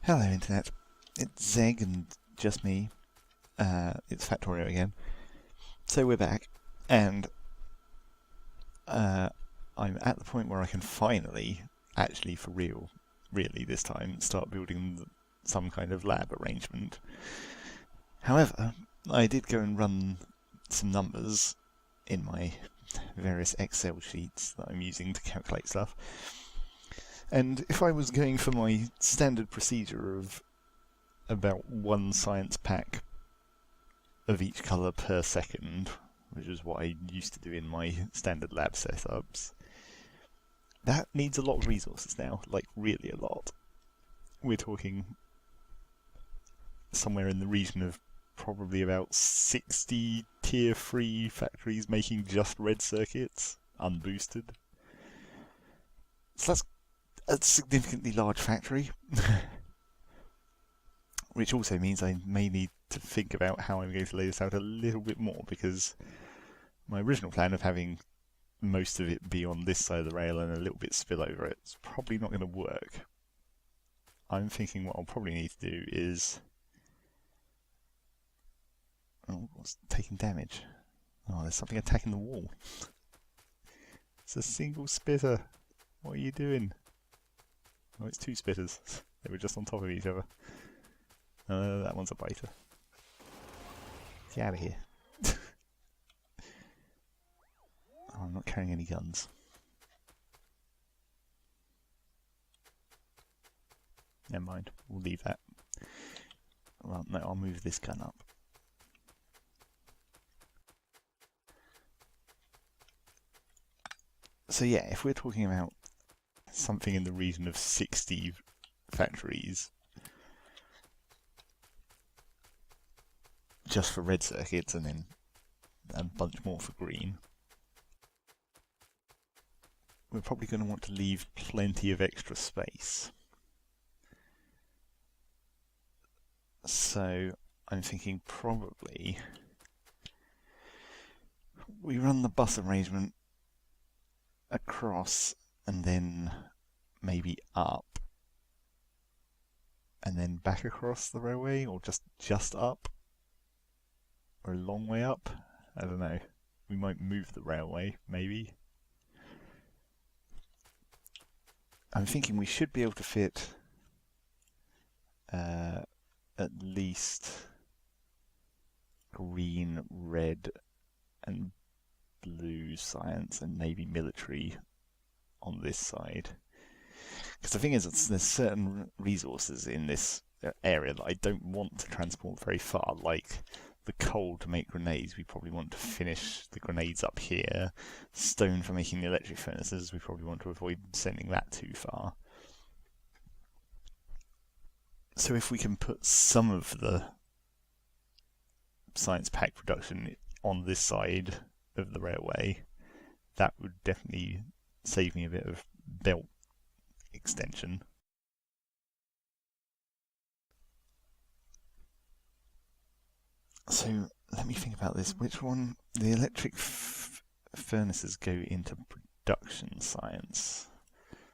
Hello Internet, it's Zeg and just me. It's Factorio again. So we're back, and I'm at the point where I can finally, actually for real, really this time, start building some kind of lab arrangement. However, I did go and run some numbers in my various Excel sheets that I'm using to calculate stuff. And if I was going for my standard procedure of about one science pack of each colour per second, which is what I used to do in my standard lab setups, that needs a lot of resources now, like really a lot. We're talking somewhere in the region of probably about 60 tier 3 factories making just red circuits, unboosted. So that's a significantly large factory. Which also means I may need to think about how I'm going to lay this out a little bit more, because my original plan of having most of it be on this side of the rail and a little bit spill over it is probably not going to work. I'm thinking what I'll probably need to do is... Oh, what's taking damage? Oh, there's something attacking the wall. It's a single spitter. What are you doing? Oh, it's two spitters. They were just on top of each other. That one's a biter. Get out of here. Oh, I'm not carrying any guns. Never mind, we'll leave that. Well, no, I'll move this gun up. So yeah, if we're talking about something in the region of 60 factories just for red circuits and then a bunch more for green, we're probably going to want to leave plenty of extra space. So I'm thinking probably we run the bus arrangement across and then maybe up and then back across the railway, or just up, or a long way up. I don't know. We might move the railway, maybe. I'm thinking we should be able to fit at least green, red, and blue science, and maybe military on this side. Because the thing is, there's certain resources in this area that I don't want to transport very far, like the coal to make grenades. We probably want to finish the grenades up here. Stone for making the electric furnaces, we probably want to avoid sending that too far. So if we can put some of the science pack production on this side of the railway, that would definitely save me a bit of belt extension. So let me think about this. Which one? The electric furnaces go into production science.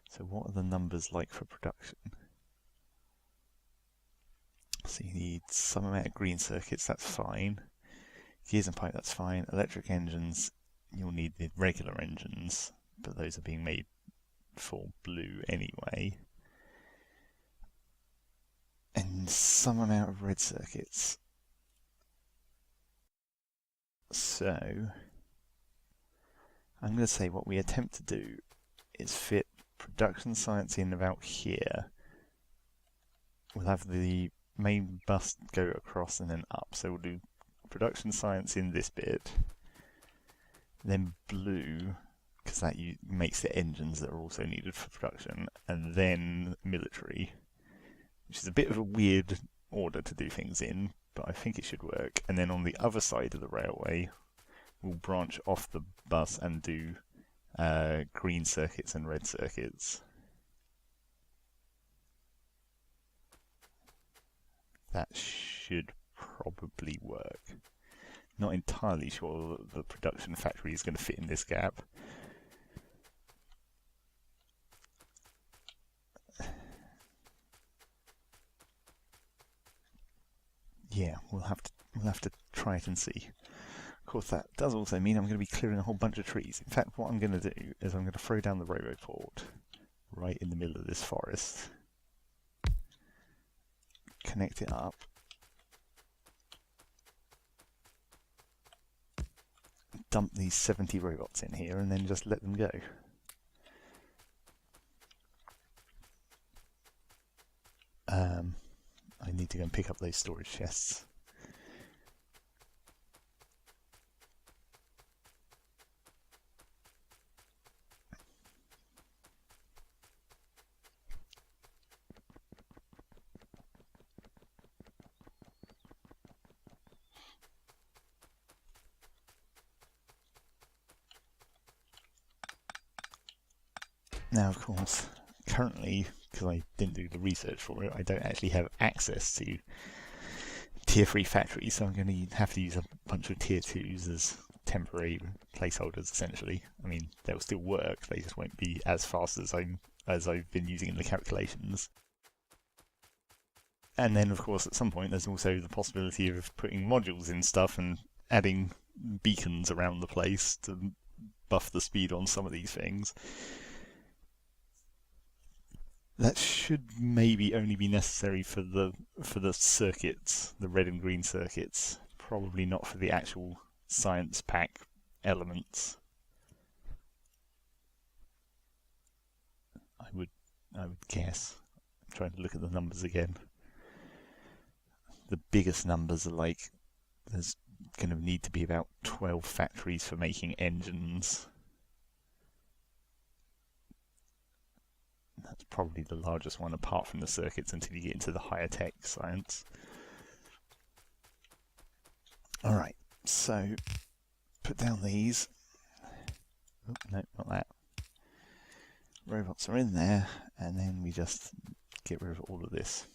So what are the numbers like for production? So you need some amount of green circuits, that's fine. Gears and pipe, that's fine. Electric engines, you'll need the regular engines, but those are being made for blue anyway. And some amount of red circuits. So I'm going to say what we attempt to do is fit production science in about here. We'll have the main bus go across and then up. So we'll do production science in this bit, then blue, because that makes the engines that are also needed for production, and then military, which is a bit of a weird order to do things in, but I think it should work. And then on the other side of the railway, we'll branch off the bus and do green circuits and red circuits. That should probably work. Not entirely sure that the production factory is going to fit in this gap. yeah, we'll have to try it and see. Of course, that does also mean I'm going to be clearing a whole bunch of trees. In fact, what I'm going to do is I'm going to throw down the railroad port right in the middle of this forest, connect it up, dump these 70 robots in here, and then just let them go. I need to go and pick up those storage chests. Now, of course, currently, because I didn't do the research for it, I don't actually have access to tier 3 factories, so I'm going to have to use a bunch of tier 2s as temporary placeholders, essentially. I mean, they'll still work, they just won't be as fast as I've been using in the calculations. And then, of course, at some point, there's also the possibility of putting modules in stuff and adding beacons around the place to buff the speed on some of these things. That should maybe only be necessary for the circuits, the red and green circuits. Probably not for the actual science pack elements. I would guess. I'm trying to look at the numbers again. The biggest numbers are like there's going to need to be about 12 factories for making engines. That's probably the largest one apart from the circuits until you get into the higher tech science. Alright, so put down these. Oh, no, not that. Robots are in there, and then we just get rid of all of this.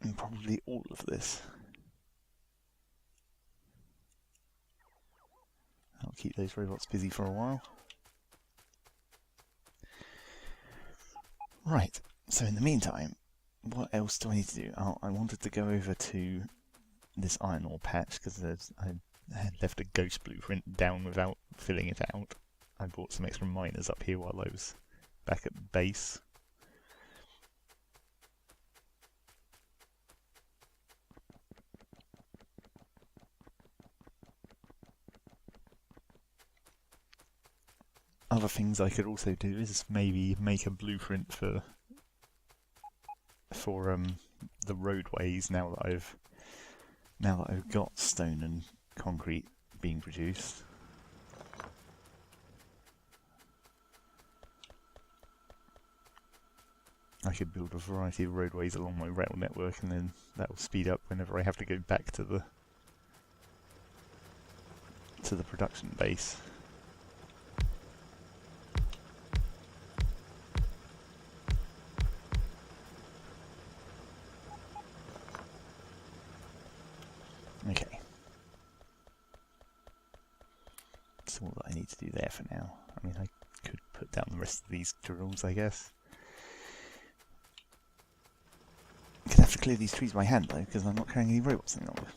And probably all of this. I'll keep those robots busy for a while. Right, so in the meantime, what else do I need to do? Oh, I wanted to go over to this iron ore patch because I had left a ghost blueprint down without filling it out. I bought some extra miners up here while I was back at base. Other things I could also do is maybe make a blueprint for the roadways now that I've got stone and concrete being produced. I could build a variety of roadways along my rail network, and then that will speed up whenever I have to go back to the production base. Okay. That's all that I need to do there for now. I mean, I could put down the rest of these drills, I guess. I'm gonna have to clear these trees by hand though, because I'm not carrying any robots any longer.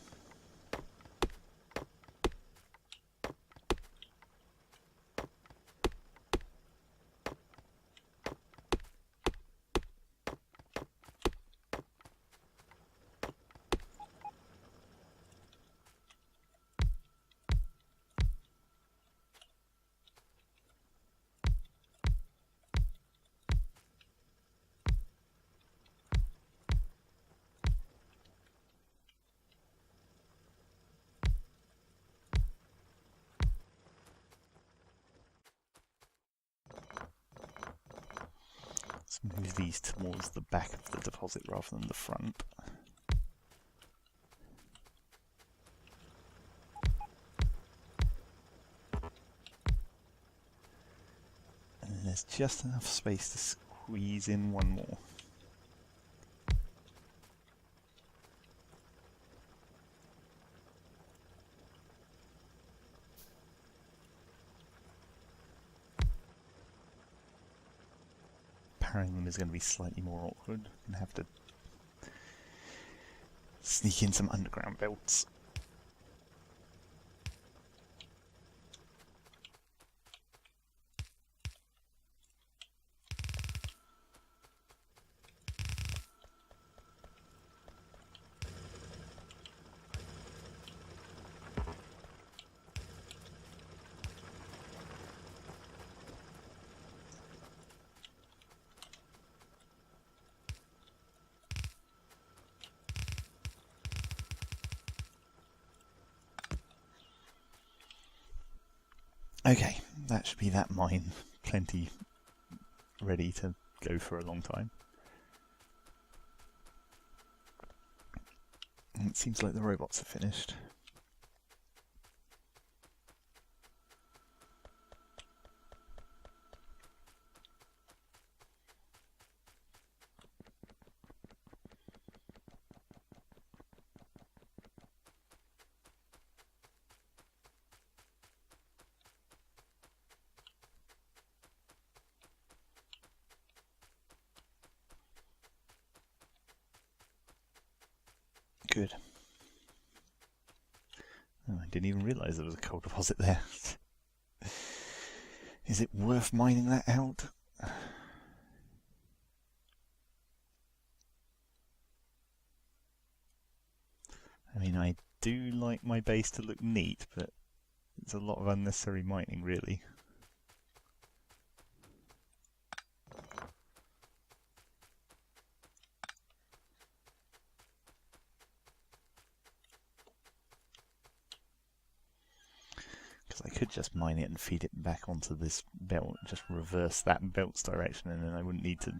Let's move these towards the back of the deposit rather than the front. And There's just enough space to squeeze in one more. Parrying them is going to be slightly more awkward. I'm going to have to sneak in some underground belts. Okay, that should be that mine plenty ready to go for a long time. And it seems like the robots are finished. Good. Oh, I didn't even realise there was a coal deposit there. Is it worth mining that out? I mean, I do like my base to look neat, but it's a lot of unnecessary mining, really. Because I could just mine it and feed it back onto this belt, just reverse that belt's direction, and then I wouldn't need to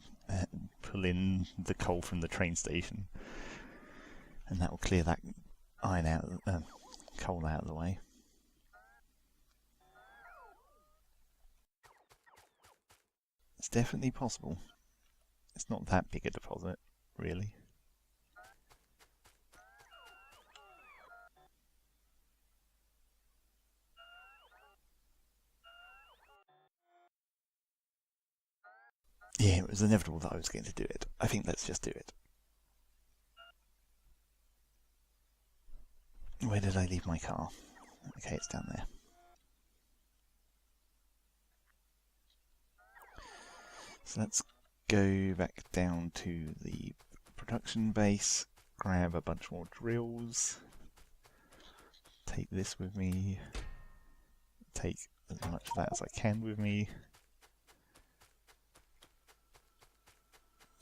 pull in the coal from the train station. And that will clear that iron out, coal out of the way. It's definitely possible. It's not that big a deposit, really. Yeah, it was inevitable that I was going to do it. I think let's just do it. Where did I leave my car? Okay, it's down there. So let's go back down to the production base, grab a bunch more drills, take this with me, take as much of that as I can with me.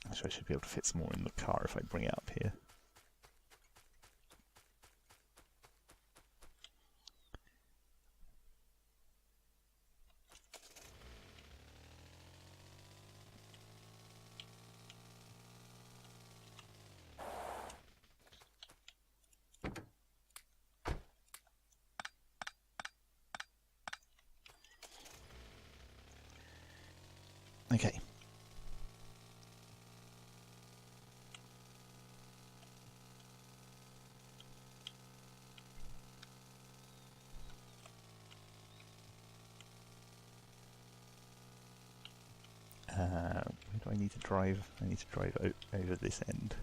Actually, I should be able to fit some more in the car if I bring it up here. Okay. Where do I need to drive? I need to drive over this end.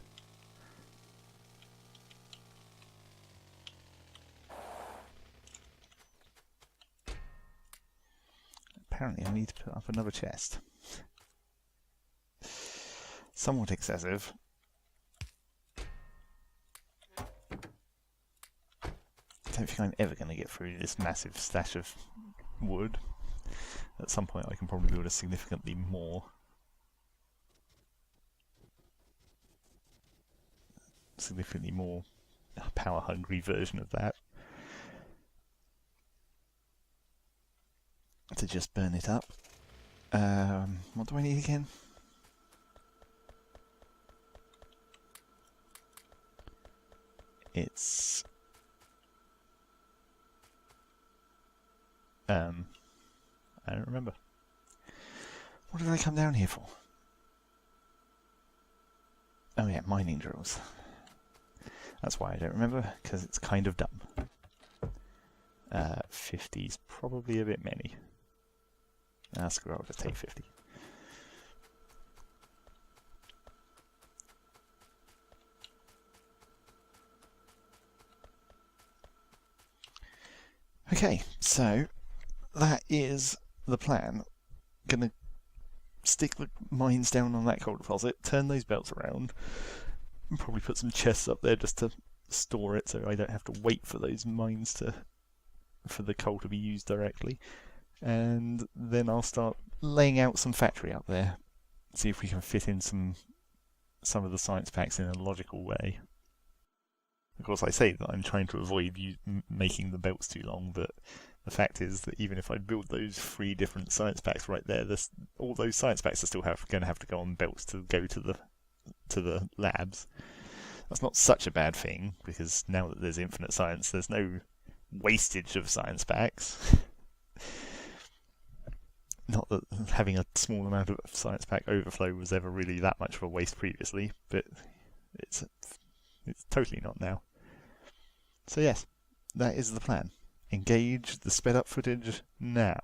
Apparently I need to put up another chest. Somewhat excessive. I don't think I'm ever going to get through this massive stash of wood. At some point I can probably build a significantly more power hungry version of that to just burn it up. What do I need again? It's I don't remember. What did I come down here for? Oh yeah, mining drills. That's why I don't remember, because it's kind of dumb. 50's probably a bit many. Screw it, I'll just take 50. Okay, so that is the plan. Gonna stick the mines down on that coal deposit, turn those belts around, and probably put some chests up there just to store it so I don't have to wait for those mines for the coal to be used directly. And then I'll start laying out some factory up there, see if we can fit in some of the science packs in a logical way. Of course, I say that I'm trying to avoid making the belts too long, but the fact is that even if I build those 3 different science packs right there, all those science packs are still going to have to go on belts to go to the labs. That's not such a bad thing, because now that there's infinite science, there's no wastage of science packs. Not that having a small amount of science pack overflow was ever really that much of a waste previously, but it's totally not now. So yes, that is the plan. Engage the sped up footage now.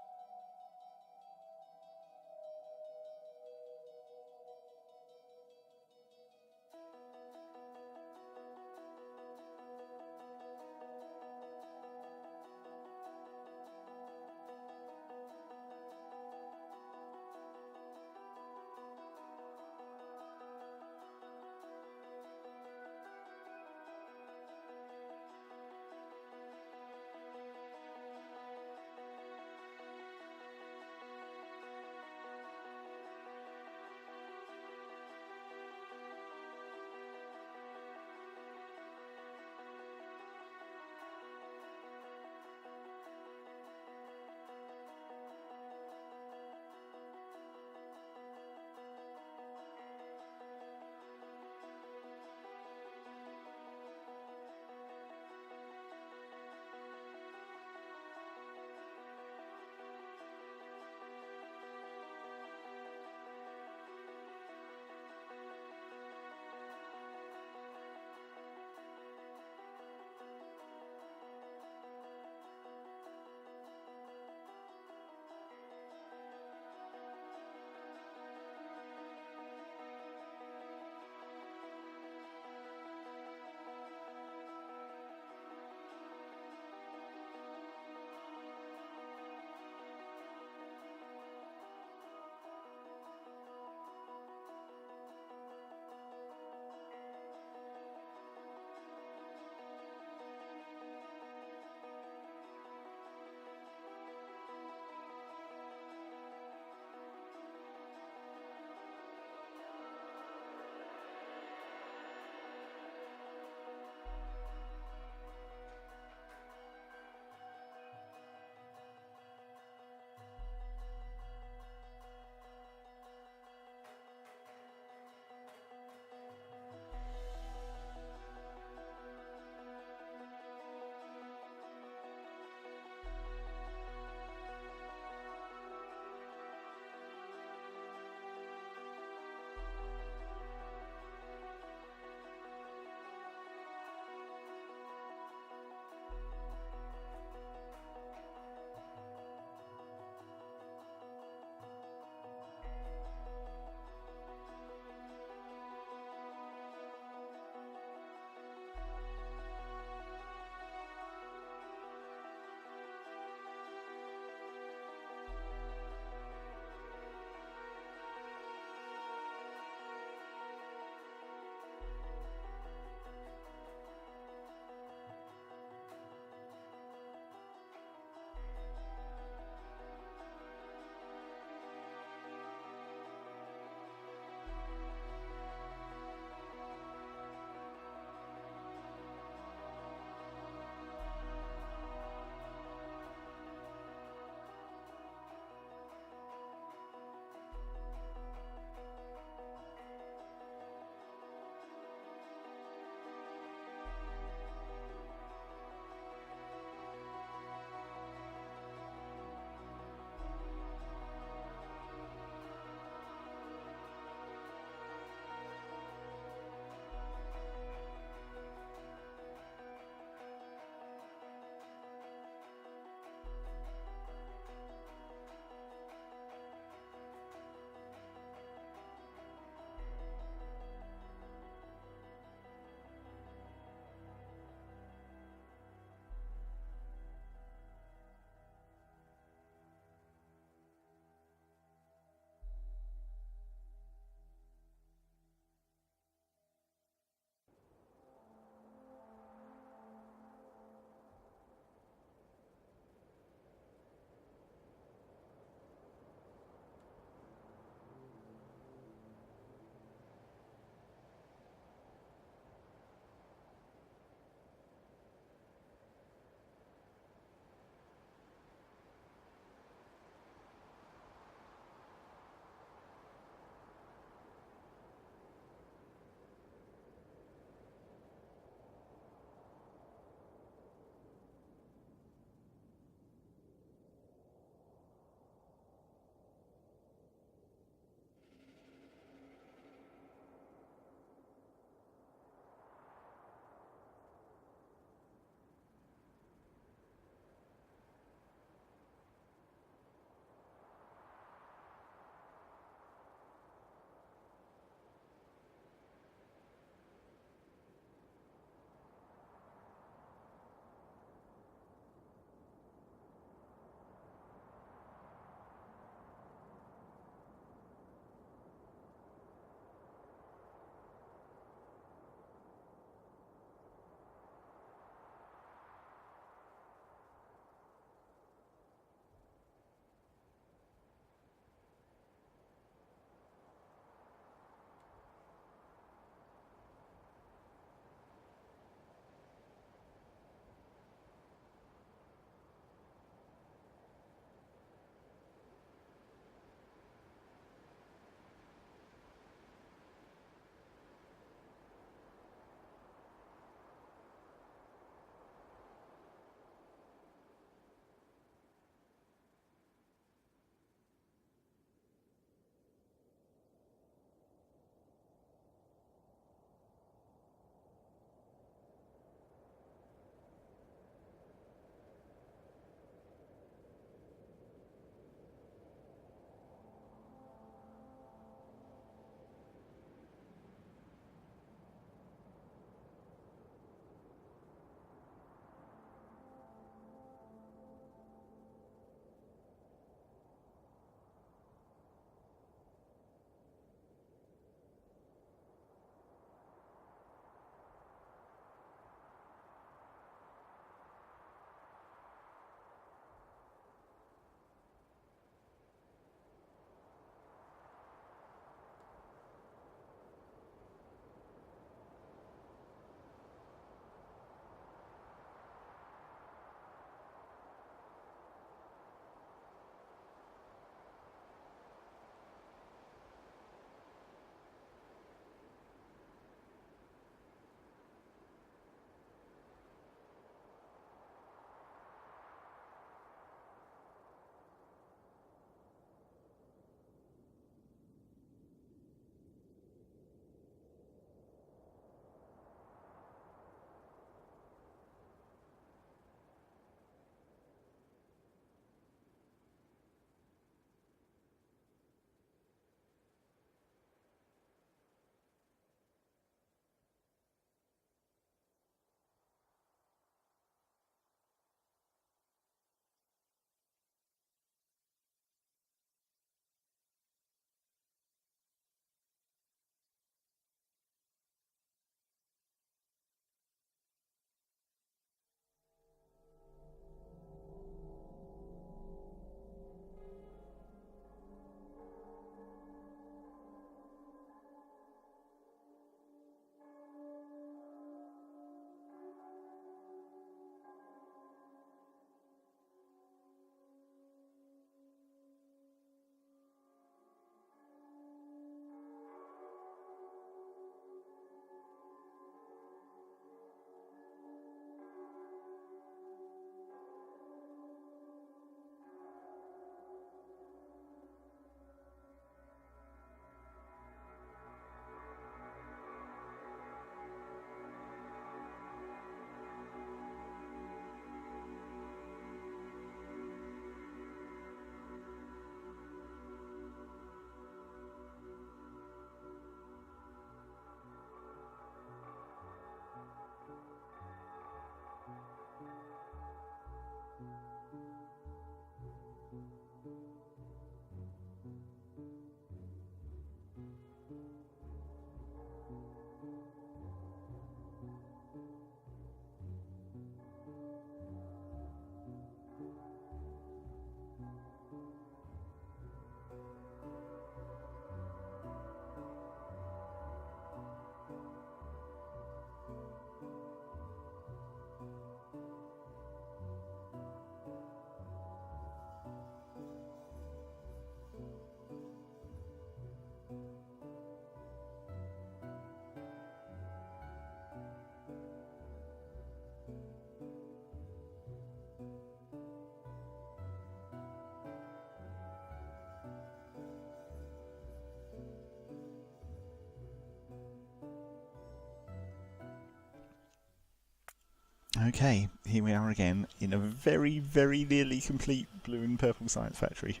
Okay, here we are again in a very, very nearly complete blue and purple science factory.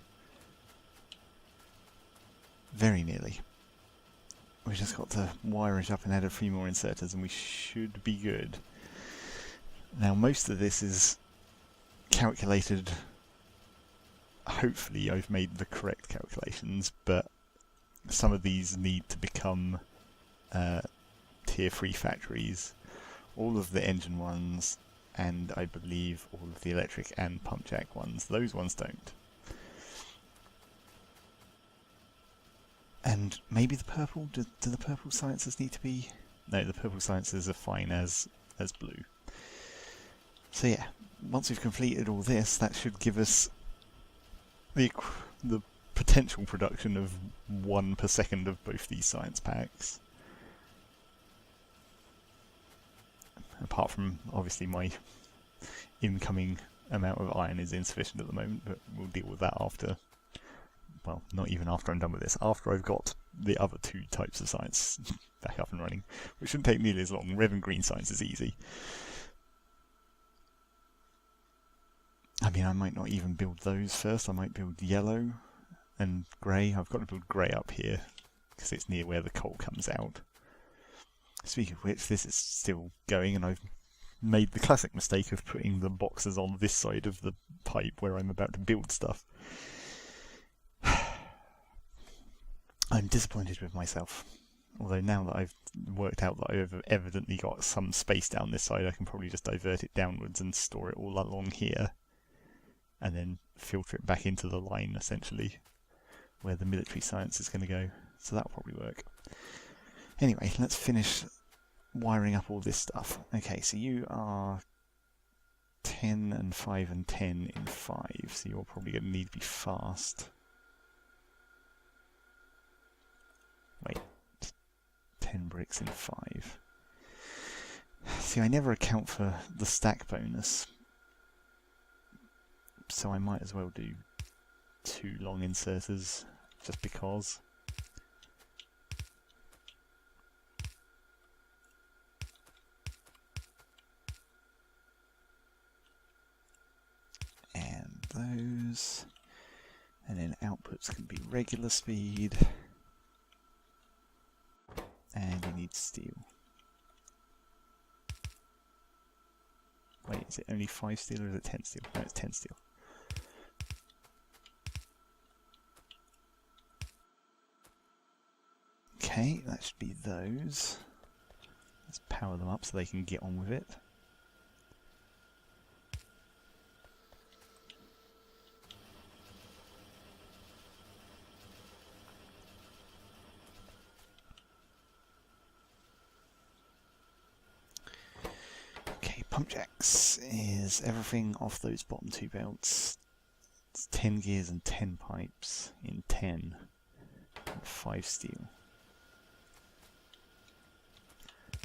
Very nearly. We've just got to wire it up and add a few more inserters and we should be good. Now most of this is calculated. Hopefully I've made the correct calculations, but some of these need to become tier 3 factories. All of the engine ones, and I believe all of the electric and pump jack ones. Those ones don't. And maybe the purple? Do the purple sciences need to be... No, the purple sciences are fine as blue. So yeah, once we've completed all this, that should give us the potential production of 1 per second of both these science packs. Apart from, obviously, my incoming amount of iron is insufficient at the moment, but we'll deal with that after, well, not even after I'm done with this, after I've got the other 2 types of science back up and running, which shouldn't take nearly as long. Red and green science is easy. I mean, I might not even build those first. I might build yellow and grey. I've got to build grey up here, because it's near where the coal comes out. Speaking of which, this is still going, and I've made the classic mistake of putting the boxes on this side of the pipe where I'm about to build stuff. I'm disappointed with myself. Although now that I've worked out that I've evidently got some space down this side, I can probably just divert it downwards and store it all along here. And then filter it back into the line, essentially, where the military science is going to go. So that'll probably work. Anyway, let's finish wiring up all this stuff. Okay, so you are 10 and 5 and 10 in 5, so you're probably going to need to be fast. Wait, 10 bricks in 5. See, I never account for the stack bonus, so I might as well do 2 long inserters, just because. Those, and then outputs can be regular speed, and you need steel. Wait, is it only 5 steel or is it 10 steel? No, it's 10 steel. Okay, that should be those. Let's power them up so they can get on with it. Pump jacks is everything off those bottom 2 belts. It's 10 gears and 10 pipes in 10 and 5 steel.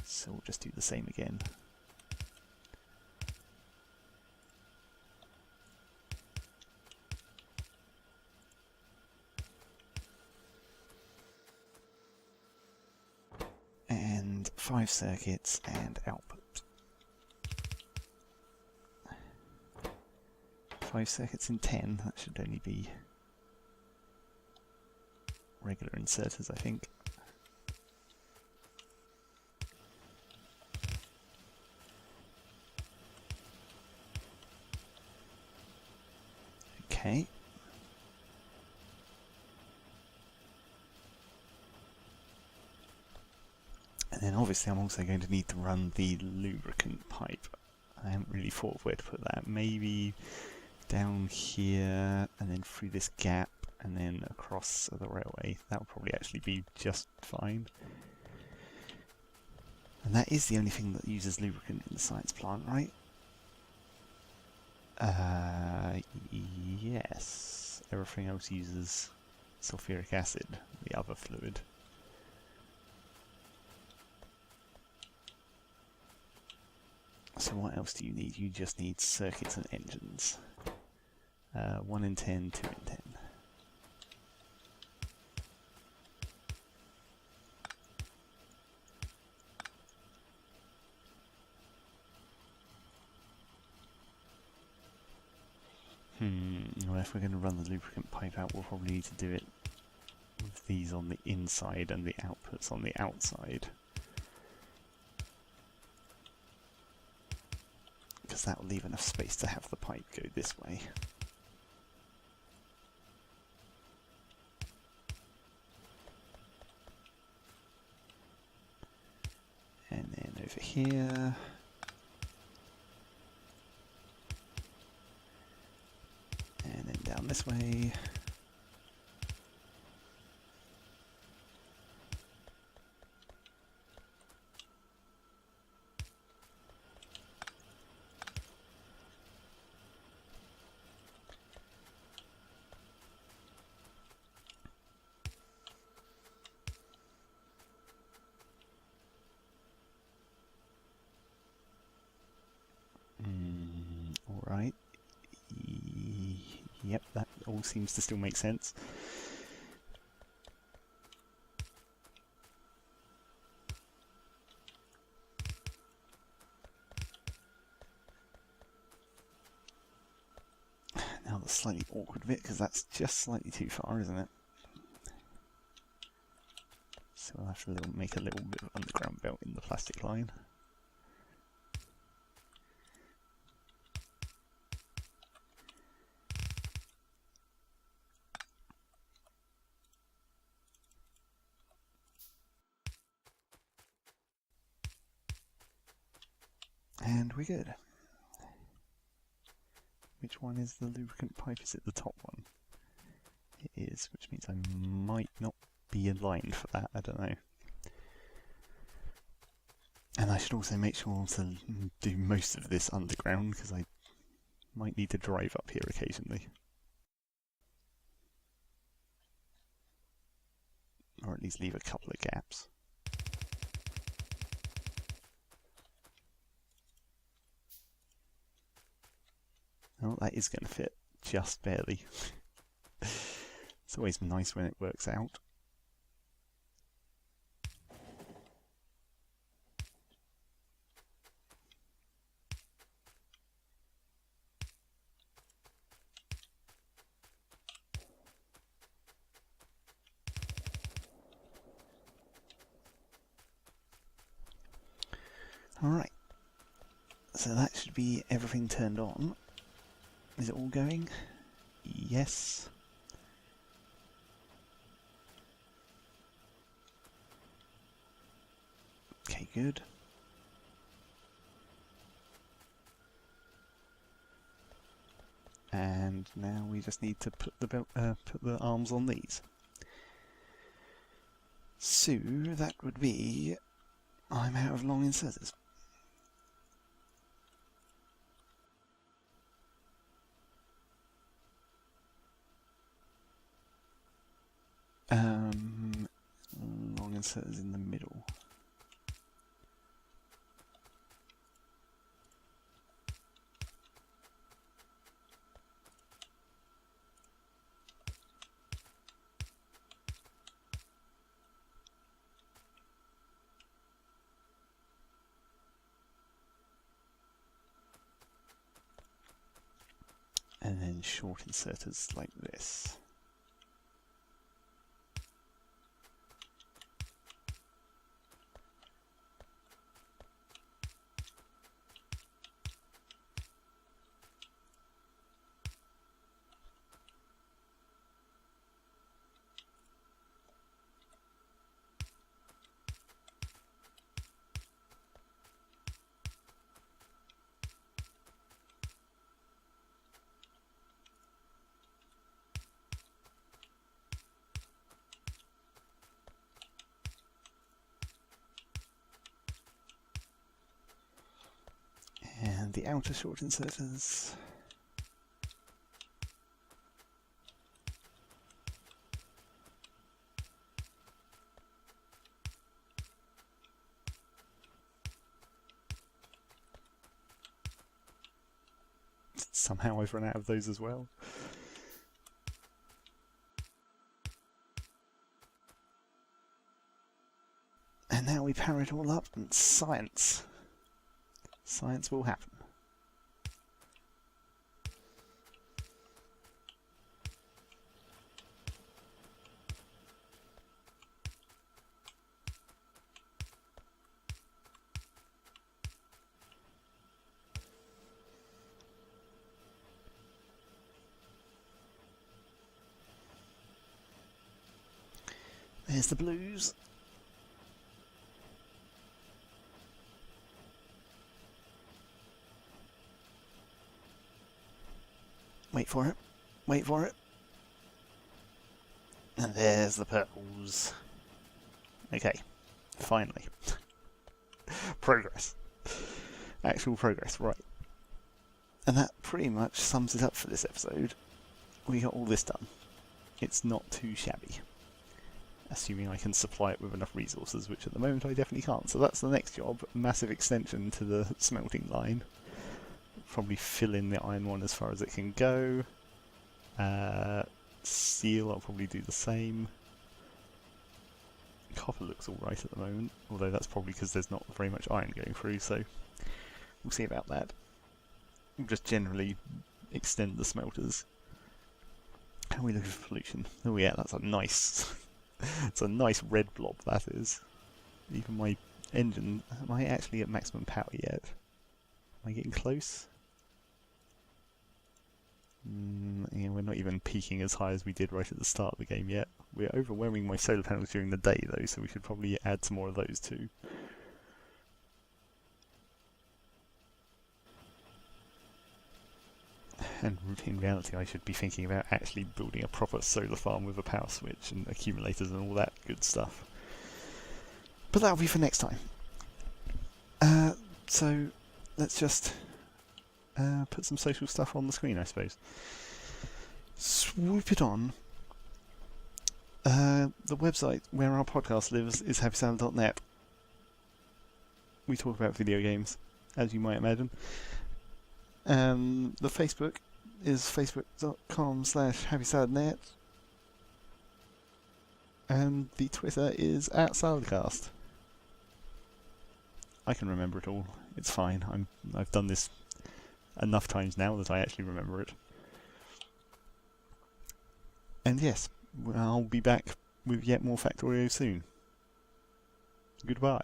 So we'll just do the same again. And 5 circuits and output. 5 circuits in 10, that should only be regular inserters, I think. Okay. And then obviously I'm also going to need to run the lubricant pipe. I haven't really thought of where to put that. Maybe down here, and then through this gap, and then across the railway. That would probably actually be just fine. And that is the only thing that uses lubricant in the science plant, right? Yes. Everything else uses sulfuric acid, the other fluid. So what else do you need? You just need circuits and engines. 1 in 10, 2 in 10. Well, if we're going to run the lubricant pipe out, we'll probably need to do it with these on the inside and the outputs on the outside. Because that will leave enough space to have the pipe go this way. And then over here. And then down this way. Alright. Yep, that all seems to still make sense. Now the slightly awkward bit, because that's just slightly too far, isn't it? So we'll have to make a little bit of underground belt in the plastic line. And we're good. Which one is the lubricant pipe? Is it the top one? It is, which means I might not be aligned for that, I don't know. And I should also make sure to do most of this underground, because I might need to drive up here occasionally. Or at least leave a couple of gaps. Oh, that is going to fit, just barely. It's always nice when it works out. Alright, so that should be everything turned on. Is it all going? Yes. Okay, good. And now we just need to put the arms on these. So that would be, I'm out of long inserters. Long inserters in the middle. And then short inserters like this. And the outer short inserters. Somehow I've run out of those as well. And now we power it all up and science. Science will happen. There's the blues. Wait for it. Wait for it. And there's the purples. Okay. Finally. Progress. Actual progress, right. And that pretty much sums it up for this episode. We got all this done. It's not too shabby. Assuming I can supply it with enough resources, which at the moment I definitely can't. So that's the next job. Massive extension to the smelting line. Probably fill in the iron one as far as it can go. Steel, I'll probably do the same. Copper looks alright at the moment, although that's probably because there's not very much iron going through, so we'll see about that. We'll just generally extend the smelters. How are we looking for pollution? Oh yeah, that's a nice it's a nice red blob, that is. Even my engine, am I actually at maximum power yet? Am I getting close? Yeah, we're not even peaking as high as we did right at the start of the game yet. We're overwhelming my solar panels during the day though, so we should probably add some more of those too. And in reality I should be thinking about actually building a proper solar farm with a power switch and accumulators and all that good stuff. But that'll be for next time. So let's just put some social stuff on the screen, I suppose. Swoop it on. The website where our podcast lives is happysalad.net. We talk about video games, as you might imagine. The Facebook is facebook.com/happysaladnet. And the Twitter is @saladcast. I can remember it all. It's fine. I've done this enough times now that I actually remember it. And yes, I'll be back with yet more Factorio soon. Goodbye.